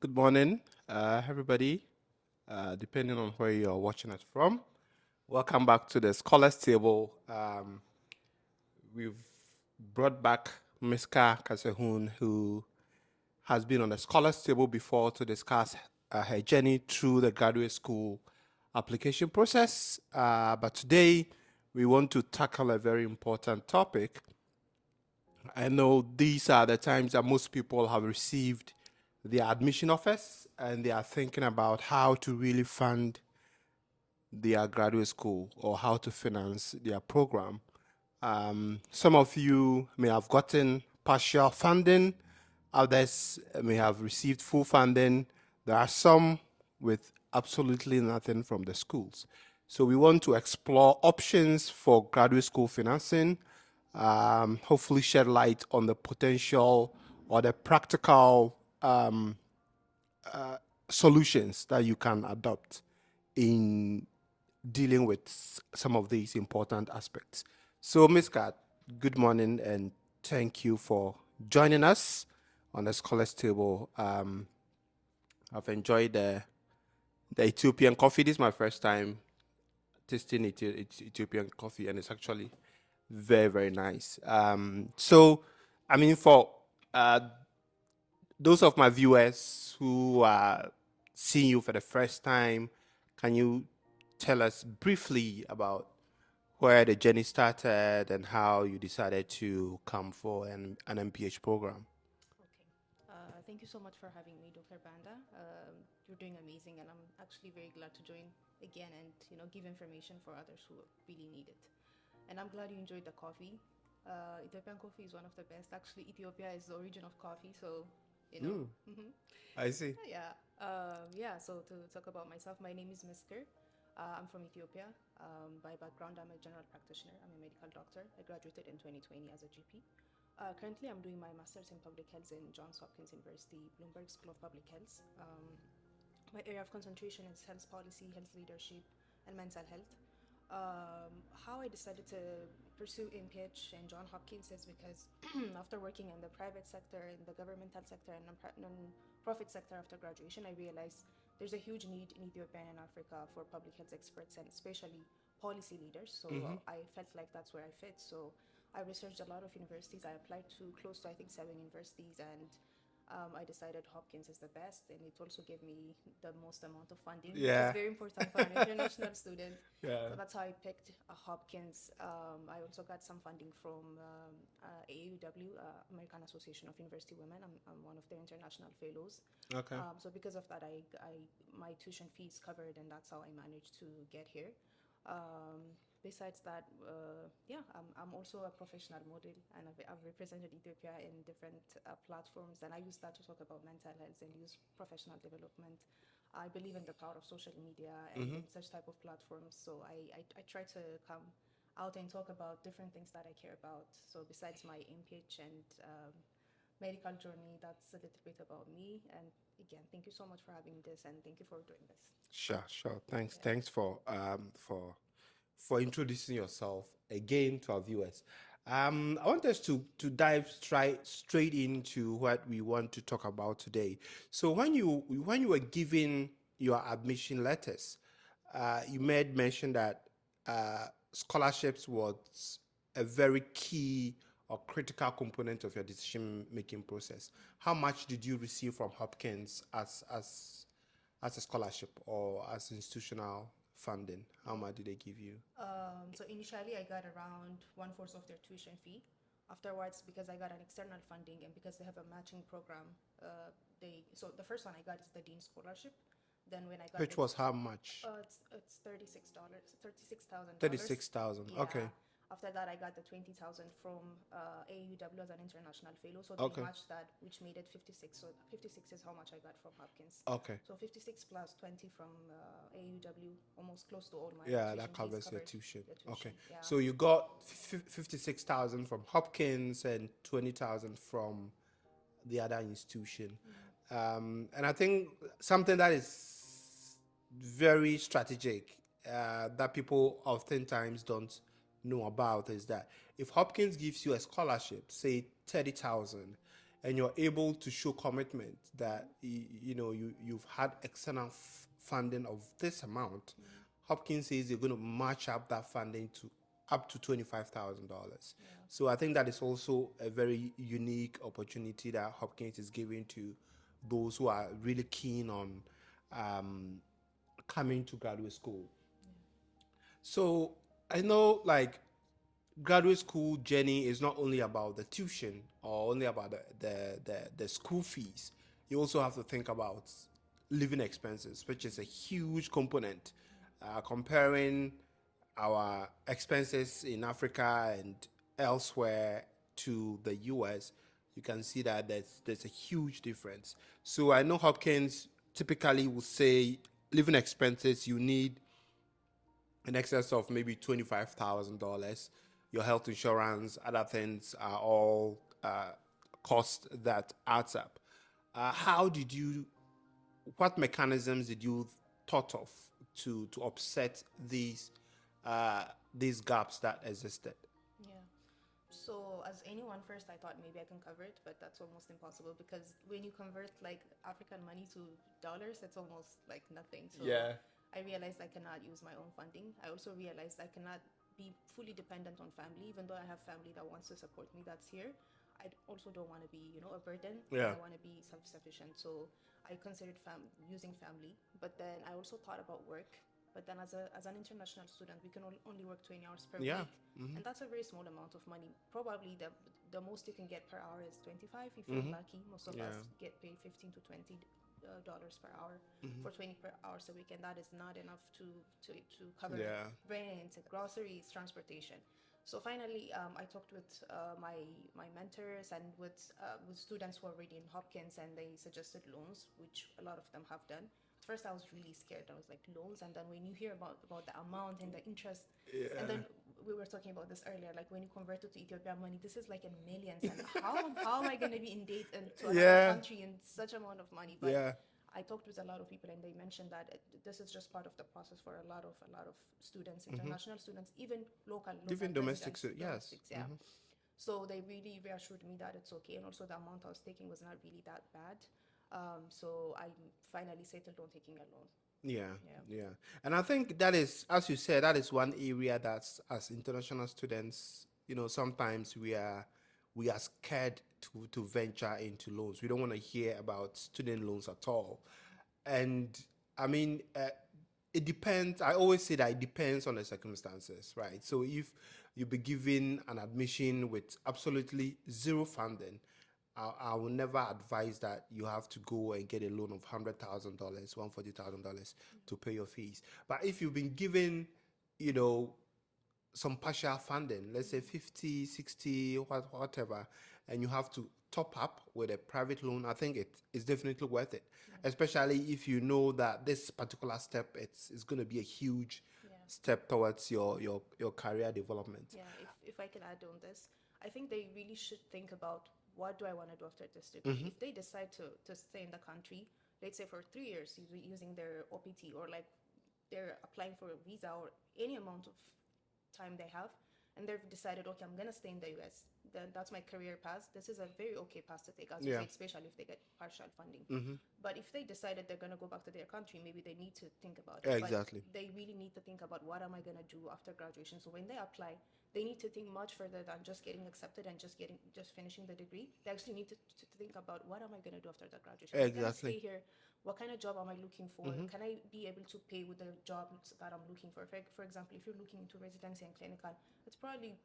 Good morning, everybody, depending on where you're watching us from. Welcome back to the Scholars Table. We've brought back Miska Kasehun, who has been on the Scholars Table before to discuss her journey through the graduate school application process. But today, we want to tackle a very important topic. I know these are the times that most people have received their admission offers and they are thinking about how to really fund their graduate school or how to finance their program. Some of you may have gotten partial funding, others may have received full funding. There are some with absolutely nothing from the schools. So we want to explore options for graduate school financing, hopefully shed light on the potential or the practical solutions that you can adopt in dealing with some of these important aspects. So, Ms. Kat, good morning and thank you for joining us on the Scholars Table. I've enjoyed the Ethiopian coffee. This is my first time tasting Ethiopian coffee, and it's actually very, very nice. I mean, for uh, those of my viewers who are seeing you for the first time, can you tell us briefly about where the journey started and how you decided to come for an MPH program? Okay. Thank you so much for having me, Dr. Banda. You're doing amazing, and I'm actually very glad to join again and give information for others who really need it. And I'm glad you enjoyed the coffee. Ethiopian coffee is one of the best. Actually, Ethiopia is the origin of coffee, so you know. hmm I see. Yeah. Yeah. So to talk about myself, my name is Misker. I'm from Ethiopia. By background, I'm a general practitioner. I'm a medical doctor. I graduated in 2020 as a GP. Currently, I'm doing my master's in public health in Johns Hopkins University, Bloomberg School of Public Health. My area of concentration is health policy, health leadership, and mental health. How I decided to pursue MPH and John Hopkins is because after working in the private sector, in the governmental sector, and non-profit sector after graduation, I realized there's a huge need in Ethiopia and Africa for public health experts and especially policy leaders. So I felt like that's where I fit. So I researched a lot of universities. I applied to close to I think 7 universities, and I decided Hopkins is the best, and it also gave me the most amount of funding, which is Yeah. very important for an international student. Yeah. So that's how I picked Hopkins. I also got some funding from AUW, American Association of University Women. I'm one of their international fellows. Okay. So because of that, my tuition fee is covered, and that's how I managed to get here. Besides that, yeah, I'm also a professional model, and I've represented Ethiopia in different platforms, and I use that to talk about mental health and use professional development. I believe in the power of social media and in such type of platforms, so I try to come out and talk about different things that I care about. So besides my MPH and medical journey, that's a little bit about me. And again, thank you so much for having this, and thank you for doing this. Sure, sure. Thanks. Yeah. Thanks for introducing yourself again to our viewers. I want us to dive straight into what we want to talk about today. So when you were given your admission letters, you made mention that scholarships was a very key or critical component of your decision making process. How much did you receive from Hopkins as a scholarship or as institutional funding? How much did they give you? So initially, I got around one fourth of their tuition fee. Afterwards, because I got an external funding and because they have a matching program, they so the first one I got is the Dean Scholarship. Then when I got Which was how much? it's $36, $36,000. 36,000. Yeah. Okay. After that, I got the 20,000 from AUW as an international fellow. So they Okay. matched that, which made it 56. So 56 is how much I got from Hopkins. Okay. So 56 plus 20 from AUW, almost close to all my Yeah, that tuition fees covers your covered tuition. the Okay. tuition. Yeah. So you got 56,000 from Hopkins and 20,000 from the other institution. And I think something that is very strategic that people oftentimes don't know about is that if Hopkins gives you a scholarship, say 30,000, and you're able to show commitment that you've had external funding of this amount, Hopkins says you're going to match up that funding to up to $25,000. Yeah. So I think that is also a very unique opportunity that Hopkins is giving to those who are really keen on um, coming to graduate school. So I know, like, graduate school journey is not only about the tuition or only about the school fees. You also have to think about living expenses, which is a huge component. Comparing our expenses in Africa and elsewhere to the US, you can see that there's a huge difference. So I know Hopkins typically will say living expenses you need in excess of maybe $25,000. Your health insurance, other things are all cost that adds up. How did you? What mechanisms did you thought of to offset uh, these gaps that existed? Yeah. So, as anyone, first I thought maybe I can cover it, but that's almost impossible because when you convert like African money to dollars, it's almost like nothing. So, Yeah. I realized I cannot use my own funding. I also realized I cannot be fully dependent on family, even though I have family that wants to support me that's here. I also don't want to be, a burden, and Yeah. I want to be self-sufficient. So I considered using family, but then I also thought about work. But then, as an international student, we can only work 20 hours per Yeah. week, and that's a very small amount of money. Probably the most you can get per hour is 25 if you're lucky. Most of Yeah. us get paid 15 to 20 dollars per hour for 20 per hours a week, and that is not enough to cover Yeah. rent, groceries, transportation. So finally, I talked with my mentors and with students who are already in Hopkins, and they suggested loans, which a lot of them have done. At first, I was really scared. I was like, loans, and then when you hear about the amount and the interest, and Yeah. then we were talking about this earlier, like when you convert it to Ethiopian money, this is like in millions, and how am I going to be in debt and to another Yeah. country in such amount of money? But Yeah. I talked with a lot of people, and they mentioned that this is just part of the process for a lot of students, international students, even local Even domestic, residents, yes. domestics. Yeah. So they really reassured me that it's okay, and also the amount I was taking was not really that bad. So I finally settled on taking a loan. Yeah, Yeah. yeah. And I think that is, as you said, that is one area that's, as international students, sometimes we are scared to venture into loans. We don't want to hear about student loans at all. And I mean, it depends. I always say that it depends on the circumstances, right? So if you be given an admission with absolutely zero funding, I will never advise that you have to go and get a loan of $100,000, $140,000 to pay your fees. But if you've been given, you know, some partial funding, let's say 50, 60, whatever, and you have to top up with a private loan, I think it is definitely worth it. Especially if you know that this particular step it's going to be a huge Yeah. step towards your career development. Yeah, if I can add on this, I think they really should think about what do I want to do after this degree. If they decide to stay in the country, let's say for 3 years, using their OPT, or like they're applying for a visa or any amount of time they have, and they've decided, okay, I'm gonna stay in the US, then that's my career path. This is a very okay path to take, as you Yeah. said, especially if they get partial funding. But if they decided they're gonna go back to their country, maybe they need to think about Yeah, it. But exactly. they really need to think about what am I gonna do after graduation. So when they apply, they need to think much further than just getting accepted and just finishing the degree. They actually need to think about what am I gonna do after the graduation. I'm gonna Exactly. stay here. What kind of job am I looking for? Can I be able to pay with the jobs that I'm looking for? For example, if you're looking into residency and clinical, it's probably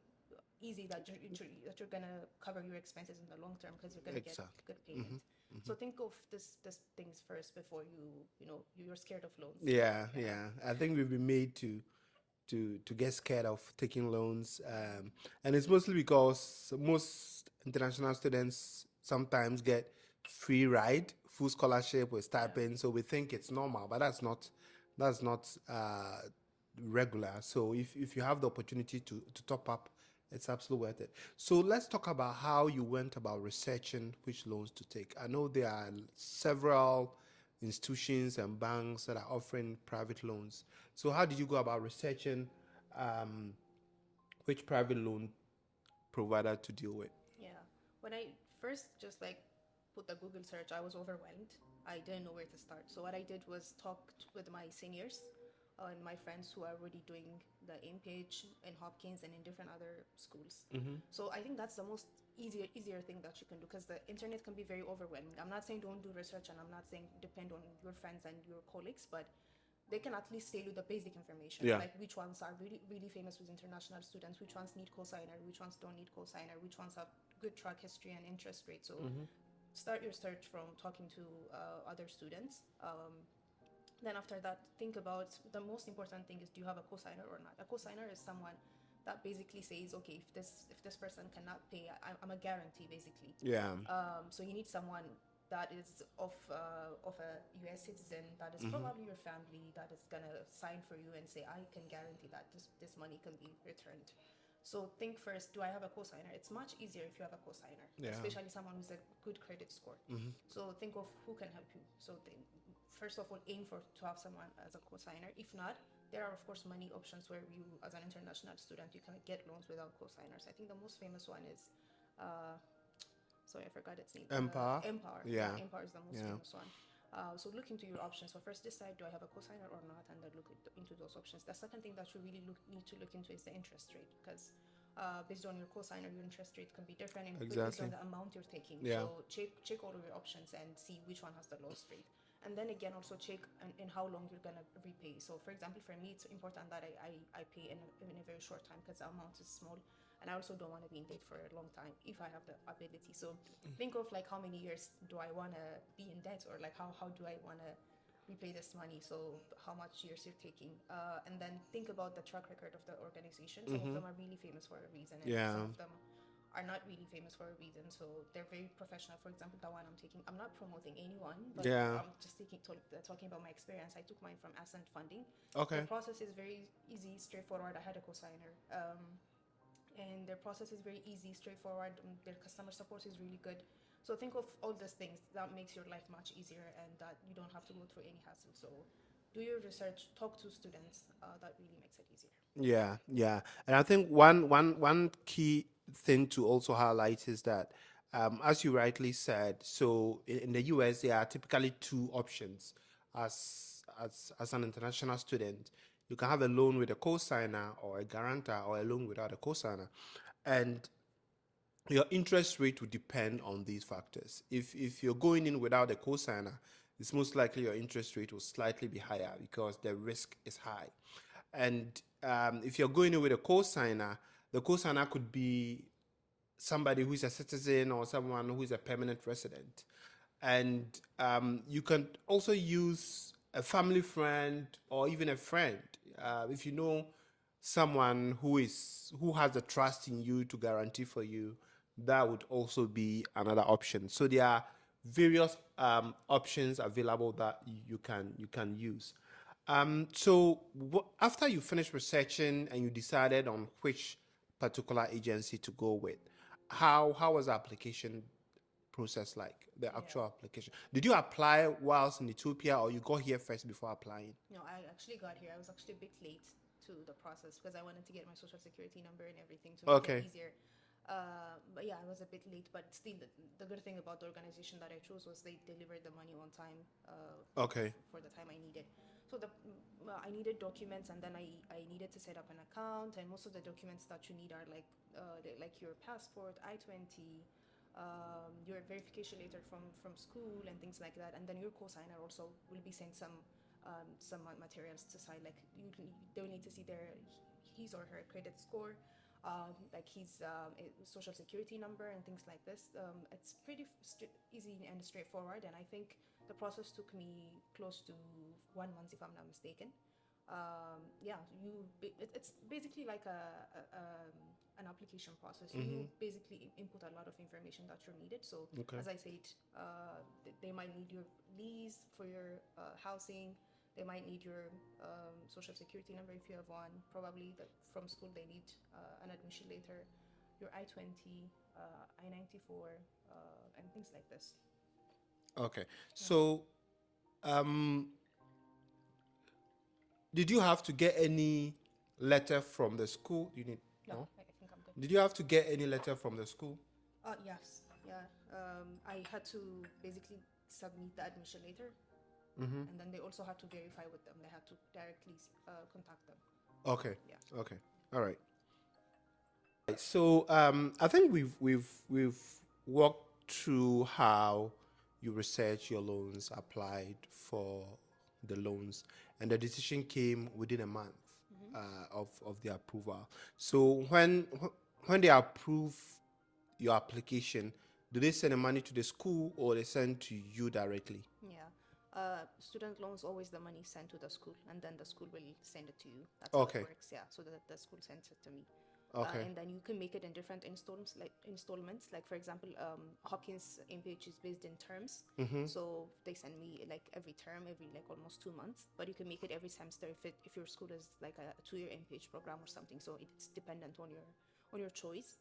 easy that you're gonna cover your expenses in the long term because you're gonna get Exactly. good payment. So think of this things first before you're scared of loans. Yeah, Yeah. yeah. I think we've been made to get scared of taking loans, and it's mostly because most international students sometimes get free ride, full scholarship with stipend, so we think it's normal, but that's not regular. So if you have the opportunity to top up, it's absolutely worth it. So let's talk about how you went about researching which loans to take. I know there are several institutions and banks that are offering private loans. So how did you go about researching which private loan provider to deal with? Yeah. When I first, just like put the Google search, I was overwhelmed. I didn't know where to start. So what I did was talked with my seniors and my friends who are already doing the AIM page in Hopkins and in different other schools. So I think that's the most easier thing that you can do, because the internet can be very overwhelming. I'm not saying don't do research, and I'm not saying depend on your friends and your colleagues, but they can at least tell you the basic information, Yeah. like which ones are really famous with international students, which ones need cosigner, which ones don't need cosigner, which ones have good track history and interest rate. So start your search from talking to other students. Then after that, think about the most important thing is, do you have a cosigner or not? A cosigner is someone that basically says, okay, if this person cannot pay, I'm a guarantee basically. Yeah. So you need someone that is of a U.S. citizen, that is probably your family, that is gonna sign for you and say, I can guarantee that this money can be returned. So think first, do I have a cosigner? It's much easier if you have a cosigner, Yeah. especially someone with a good credit score. So think of who can help you. So first of all, aim for to have someone as a cosigner. If not, there are of course many options where you, as an international student, you can get loans without cosigners. I think the most famous one is uh, sorry, I forgot its name. Empower. Empower. Yeah, Yeah. Empower is the most Yeah. famous one. So look into your options. So first decide, do I have a cosigner or not, and then look into those options. The second thing that you really need to look into is the interest rate, because based on your cosigner, your interest rate can be different, and based on Exactly. the amount you're taking. Yeah. So check all of your options and see which one has the lowest rate. And then again, also check in how long you're gonna repay. So for example, for me, it's important that I pay in a very short time, because the amount is small, and I also don't want to be in debt for a long time if I have the ability. So think of like how many years do I want to be in debt, or like how do I want to repay this money, so how much years you're taking, and then think about the track record of the organization. Some of them are really famous for a reason, and some Yeah. of them are not really famous for a reason, so they're very professional. For example, the one I'm taking, I'm not promoting anyone, but Yeah. I'm just talking about my experience. I took mine from Ascent Funding. Their Okay. process is very easy, straightforward. I had a cosigner, and their process is very easy, straightforward. Their customer support is really good. So think of all those things that makes your life much easier, and that you don't have to go through any hassle. So do your research, talk to students. That really makes it easier. Yeah, yeah, and I think one key thing to also highlight is that, as you rightly said, so in the US there are typically two options. As an international student, you can have a loan with a cosigner or a guarantor, or a loan without a cosigner, and your interest rate will depend on these factors. If you're going in without a cosigner, it's most likely your interest rate will slightly be higher because the risk is high. And if you're going in with a cosigner, the cosigner could be somebody who is a citizen or someone who is a permanent resident. And you can also use a family friend or even a friend. If you know someone who has the trust in you to guarantee for you, that would also be another option. So there are various options available that you can use. After you finished researching and you decided on which particular agency to go with, how was the application process like? The Yeah. actual application. Did you apply whilst in Ethiopia, or you got here first before applying? No, I actually got here. I was actually a bit late to the process, because I wanted to get my social security number and everything to make it Okay. easier. But yeah, I was a bit late. But still, the good thing about the organization that I chose was they delivered the money on time, Okay. for the time I needed. So I needed documents, and then I needed to set up an account, and most of the documents that you need are like your passport, I-20, your verification letter from school, and things like that. And then your co-signer also will be sent some materials to sign. Like they will need to see his or her credit score, like his social security number and things like this. It's pretty easy and straightforward, and I think the process took me close to 1 month, if I'm not mistaken. Yeah, it's basically like an application process. You basically input a lot of information that you're needed. So Okay. as I said, they might need your lease for your housing. They might need your social security number if you have one. Probably from school they need an admission letter, your I-20, I-94, and things like this. Okay. Yeah. So, um, did you have to get any letter from the school? You need No, no. I think I'm good. Did you have to get any letter from the school? Yes, Yeah, I had to basically submit the admission letter, and then they also had to verify with them. They had to directly contact them. Okay. Yeah. Okay. All right. So I think we've walked through how you research your loans, applied for the loans, and the decision came within a month of the approval. So when they approve your application, do they send the money to the school or they send to you directly? Yeah. Student loans always the money sent to the school, and then the school will send it to you. That's how it Okay. works. Yeah. So the school sends it to me, Okay. and then you can make it in different installments. Like for example, Hopkins MPH is based in terms, so they send me like every term, every like almost 2 months. But you can make it every semester if your school is like a 2-year MPH program or something. So it's dependent on your choice.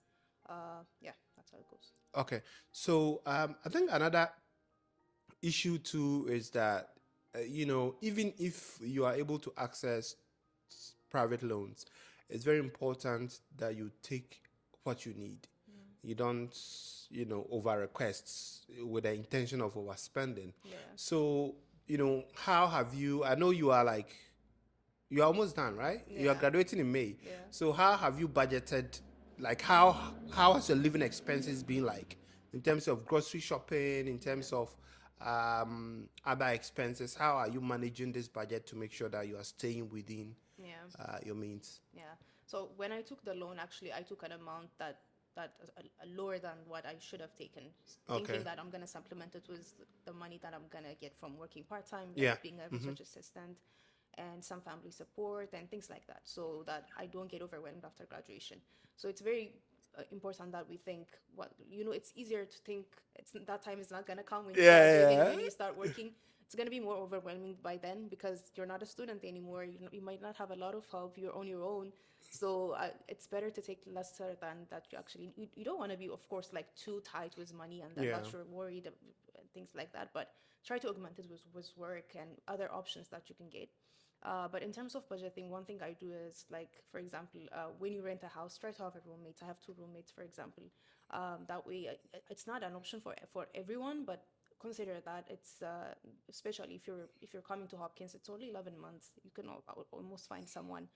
Yeah, that's how it goes. Okay. So I think another issue too is that even if you are able to access private loans, it's very important that you take what you need. You don't over requests with the intention of overspending. Yeah. So how have you, I know you are like, you're almost done, right? You're Yeah. graduating in May. Yeah. So how have you budgeted? Like how has your living expenses been like in terms of grocery shopping, in Yeah. terms of other expenses? How are you managing this budget to make sure that you are staying within Yeah. your means? Yeah. So when I took the loan, actually, I took an amount that lower than what I should have taken, thinking Okay. that I'm gonna supplement it with the money that I'm gonna get from working part time, like Yeah. being a research assistant, and some family support and things like that, so that I don't get overwhelmed after graduation. So it's very important that we think what it's easier to think that time is not gonna come when you graduate and Yeah. when you start working. It's going to be more overwhelming by then because you're not a student anymore. You might not have a lot of help. You're on your own. So it's better to take lesser than that. You don't want to be, of course, like too tight with money and then Yeah. that you're worried and things like that. But try to augment it with work and other options that you can get. But in terms of budgeting, one thing I do is like, for example, when you rent a house, try to have a roommate. I have 2 roommates, for example. That way, it's not an option for everyone, but consider that it's especially if you're coming to Hopkins, it's only 11 months. You can almost find someone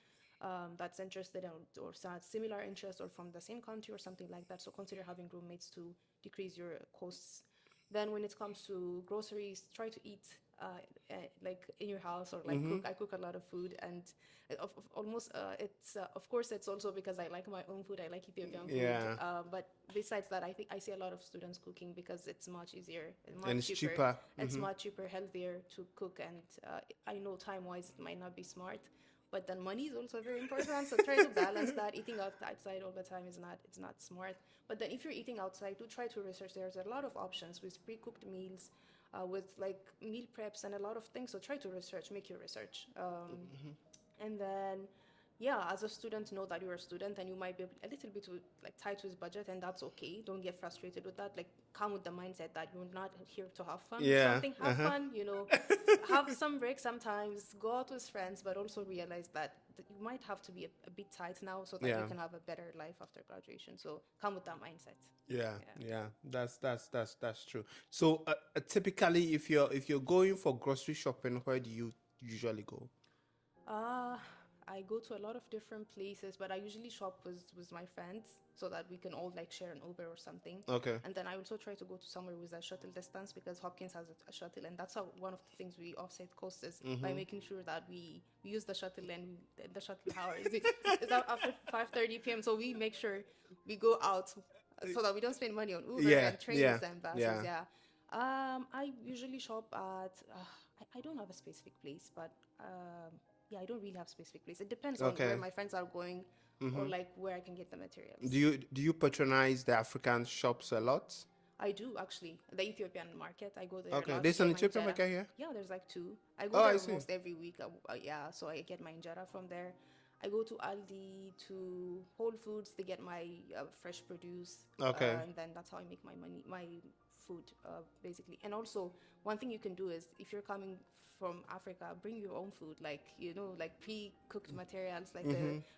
that's interested in or similar interest or from the same country or something like that. So consider having roommates to decrease your costs. Then when it comes to groceries, try to eat like in your house or like cook. I cook a lot of food and almost it's of course it's also because I like my own food. I like Ethiopian food. Yeah. But besides that, I think I see a lot of students cooking because it's much easier and And much it's cheaper. cheaper. It's much cheaper, healthier to cook, and I know time-wise it might not be smart, but then money is also very important. So try to balance that. Eating outside all the time is not it's not smart. But then if you're eating outside, do try to research. There's a lot of options with pre-cooked meals, with like meal preps and a lot of things. So try to research, make your research. And then yeah, as a student, know that you're a student and you might be a little bit like tight with budget, and that's okay. Don't get frustrated with that. Like come with the mindset that you're not here to have fun with Yeah. something. Have Uh-huh. fun, have some breaks sometimes, go out with friends, but also realize that you might have to be a bit tight now so that you Yeah. can have a better life after graduation. So come with that mindset. Yeah, Yeah. yeah, that's true. So typically, if you're going for grocery shopping, where do you usually go? Uh, I go to a lot of different places, but I usually shop with my friends so that we can all like share an Uber or something. Okay. And then I also try to go to somewhere with a shuttle distance because Hopkins has a shuttle, and that's how one of the things we offset costs is by making sure that we use the shuttle, and the shuttle hours is after 5:30 p.m. So we make sure we go out so that we don't spend money on Uber Yeah, and yeah, trains and buses. yeah. Yeah. I usually shop at. I don't have a specific place, but yeah, I don't really have specific place. It depends on where Okay. my friends are going or like where I can get the materials. Do you patronize the African shops a lot? I do actually. The Ethiopian market, I go there a Okay. lot to There's an get my Ethiopian injera. market here. Yeah, there's like two. I go Oh, I there see. almost every week. Yeah, so I get my injera from there. I go to Aldi, to Whole Foods to get my fresh produce, Okay. and then that's how I make my money, my food, basically. And also, one thing you can do is if you're coming from Africa, bring your own food, like like pre-cooked materials, like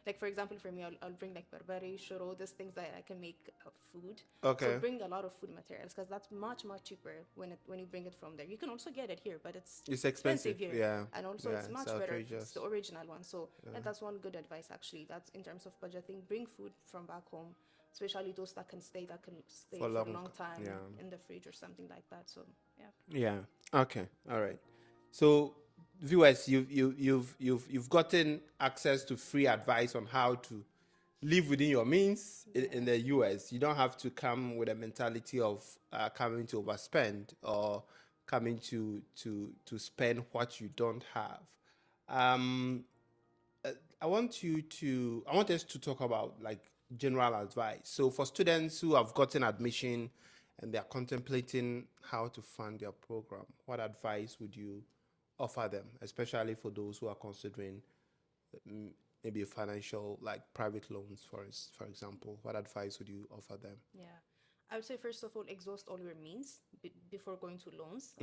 like for example, for me, I'll bring like berbere, shoro, these things that I can make food. So Okay. bring a lot of food materials because that's much cheaper when you bring it from there. You can also get it here, but it's It's expensive expensive. here, Yeah. and also Yeah. it's It's much better if it's the outrageous. original one. So yeah, that's one good advice actually. That's in terms of budgeting. Bring food from back home, especially those that can stay For for a long. long time Yeah. in the fridge or something like that. So yeah. Yeah. Okay. All right. So, viewers, you've gotten access to free advice on how to live within your means in the US. You don't have to come with a mentality of coming to overspend or coming to spend what you don't have. Um, I want us to talk about like general advice. So for students who have gotten admission and they are contemplating how to fund their program, what advice would you offer them, especially for those who are considering maybe financial like private loans for example? What advice would you offer them? Yeah, I would say first of all, exhaust all your means before going to loans.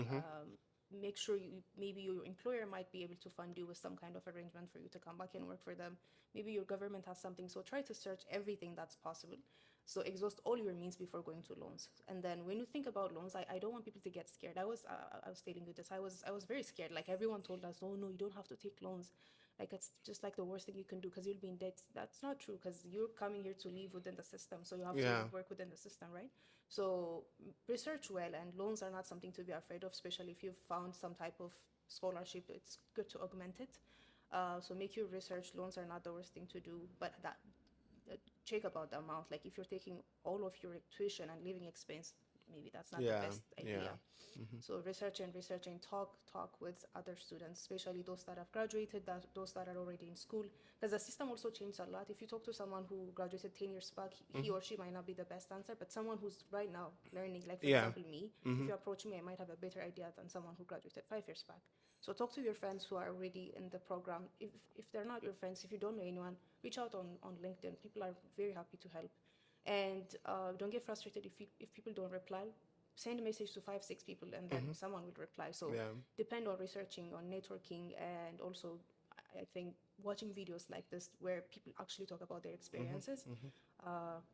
Make sure maybe your employer might be able to fund you with some kind of arrangement for you to come back and work for them. Maybe your government has something. So try to search everything that's possible. So exhaust all your means before going to loans. And then when you think about loans, I don't want people to get scared. I was telling you this. I was very scared. Like everyone told us, oh no, you don't have to take loans. Like it's just like the worst thing you can do because you'll be in debt. That's not true because you're coming here to live within the system, so you have to Yeah. work within the system, right? So research well, and loans are not something to be afraid of, especially if you've found some type of scholarship. It's good to augment it. So make your research. Loans are not the worst thing to do, but that check about the amount. Like if you're taking all of your tuition and living expense, maybe that's not the Yeah. best Yeah. idea. So research and talk with other students, especially those that have graduated, those that are already in school, because the system also changed a lot. If you talk to someone who graduated 10 years back, he or she might not be the best answer, but someone who's right now learning, like for Yeah. example me, if you approach me, I might have a better idea than someone who graduated 5 years back. So talk to your friends who are already in the program. If they're not your friends, if you don't know anyone, reach out on LinkedIn. People are very happy to help. And don't get frustrated if people don't reply. Send a message to 5 6 people and then someone will reply. So Yeah. depend on researching, on networking, and also I think watching videos like this where people actually talk about their experiences.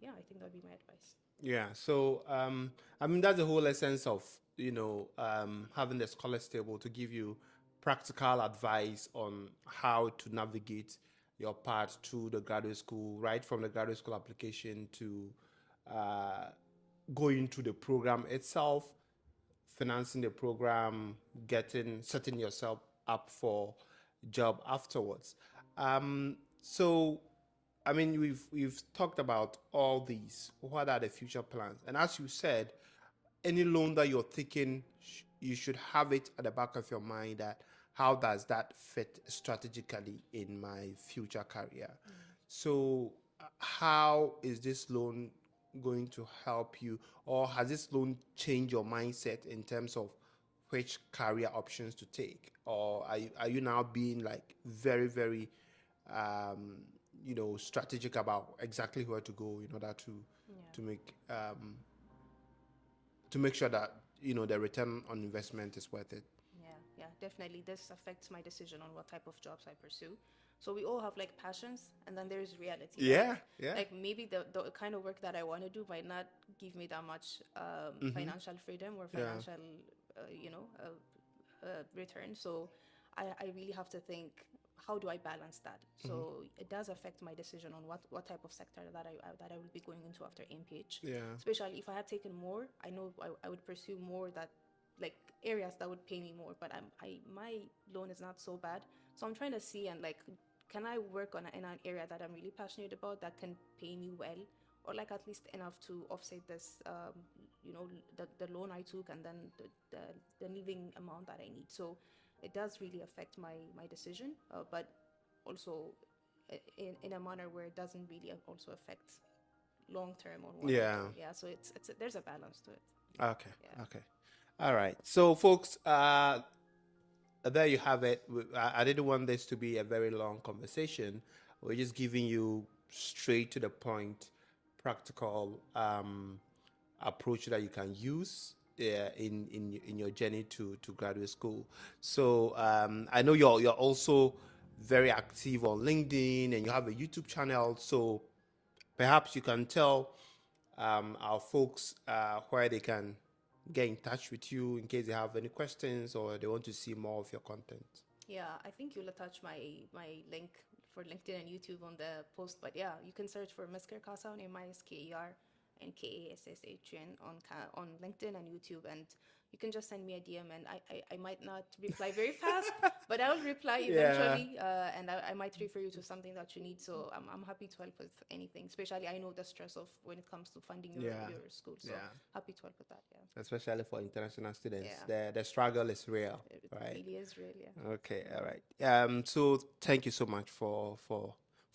Yeah, I think that would be my advice. Yeah. So, I mean, that's the whole essence of, having the scholars table to give you practical advice on how to navigate your path through the graduate school, right from the graduate school application to uh, going to the program itself, financing the program, setting yourself up for job afterwards. So, I mean, we've talked about all these. What are the future plans? And as you said, any loan that you're taking, you should have it at the back of your mind that how does that fit strategically in my future career? So, how is this loan going to help you, or has this loan changed your mindset in terms of which career options to take, or are you now being like very very um, strategic about exactly where to go in order Yeah. to make to make sure that the return on investment is worth it. Yeah, definitely. This affects my decision on what type of jobs I pursue. So we all have like passions, and then there's reality. Yeah, yeah. Like maybe the kind of work that I want to do might not give me that much financial freedom or Yeah. financial, return. So I really have to think, how do I balance that? So it does affect my decision on what type of sector that I will be going into after MPH. Yeah. Especially if I had taken more, I know I would pursue more that like areas that would pay me more. But I my loan is not so bad, so I'm trying to see and like, can I work in an area that I'm really passionate about that can pay me well, or like at least enough to offset this, the loan I took, and then the living amount that I need. So it does really affect my decision, but also in a manner where it doesn't really also affect long term on what I'm Yeah. doing. Yeah, so it's there's a balance to it. Okay. Yeah. Okay. All right. So, folks, there you have it. I didn't want this to be a very long conversation. We're just giving you straight to the point, practical approach that you can use yeah, in your journey to graduate school. So I know you're also very active on LinkedIn and you have a YouTube channel. So perhaps you can tell our folks where they can get in touch with you in case they have any questions or they want to see more of your content. Yeah, I think you'll attach my link for LinkedIn and YouTube on the post. But yeah, you can search for Misker Kassaun, Misker and Kassahn on LinkedIn and YouTube, and you can just send me a DM, and I might not reply very fast, but I will reply Yeah, eventually, and I might refer you to something that you need. So I'm happy to help with anything, especially I know the stress of when it comes to funding yeah, your school. So yeah. happy to help with that. Yeah, Especially for international students, yeah, the struggle is real, it right? really is real. Yeah. Okay, all right. So thank you so much for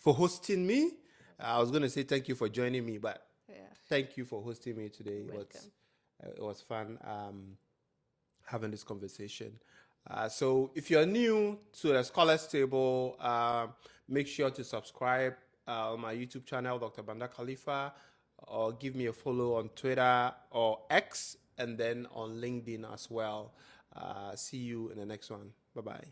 hosting me. I was gonna say thank you for joining me, but Yeah, thank you for hosting me today. you're welcome. It was fun having this conversation. So if you're new to the Scholars Table, make sure to subscribe on my YouTube channel, Dr. Banda Khalifa, or give me a follow on Twitter or X, and then on LinkedIn as well. See you in the next one. Bye bye.